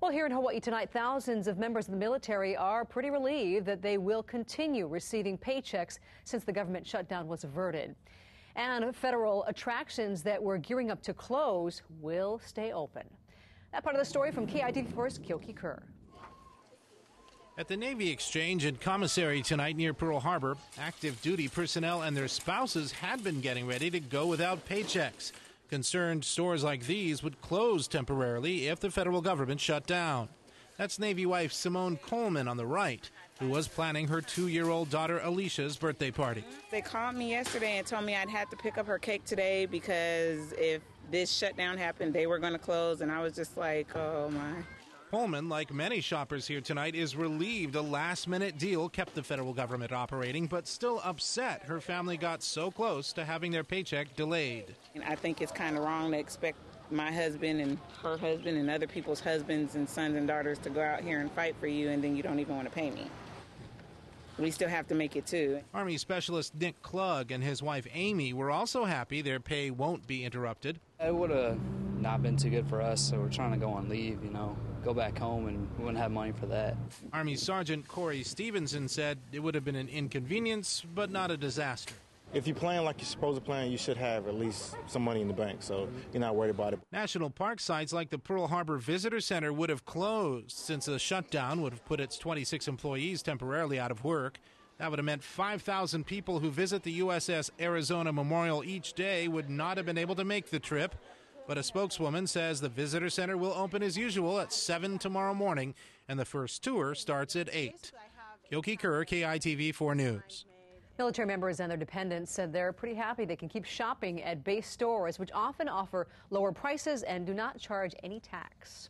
Well, here in Hawaii tonight, thousands of members of the military are pretty relieved that they will continue receiving paychecks since the government shutdown was averted. And federal attractions that were gearing up to close will stay open. That part of the story from KITV4's Kyoki Kerr. At the Navy Exchange and Commissary tonight near Pearl Harbor, active duty personnel and their spouses had been getting ready to go without paychecks. Concerned stores like these would close temporarily if the federal government shut down. That's Navy wife Simone Coleman on the right, who was planning her 2-year-old daughter Alicia's birthday party. They called me yesterday and told me I'd have to pick up her cake today because if this shutdown happened, they were going to close, and I was just like, oh my. Coleman, like many shoppers here tonight, is relieved a last-minute deal kept the federal government operating, but still upset her family got so close to having their paycheck delayed. And I think it's kind of wrong to expect my husband and her husband and other people's husbands and sons and daughters to go out here and fight for you, and then you don't even want to pay me. We still have to make it, too. Army Specialist Nick Klug and his wife Amy were also happy their pay won't be interrupted. It would have not been too good for us, so we're trying to go on leave, go back home, and we wouldn't have money for that. Army Sergeant Corey Stevenson said it would have been an inconvenience, but not a disaster. If you plan like you're supposed to plan, you should have at least some money in the bank, so you're not worried about it. National park sites like the Pearl Harbor Visitor Center would have closed since the shutdown would have put its 26 employees temporarily out of work. That would have meant 5,000 people who visit the USS Arizona Memorial each day would not have been able to make the trip. But a spokeswoman says the visitor center will open as usual at 7 tomorrow morning, and the first tour starts at 8. Kyoki Kerr, KITV4 News. Military members and their dependents said they're pretty happy they can keep shopping at base stores, which often offer lower prices and do not charge any tax.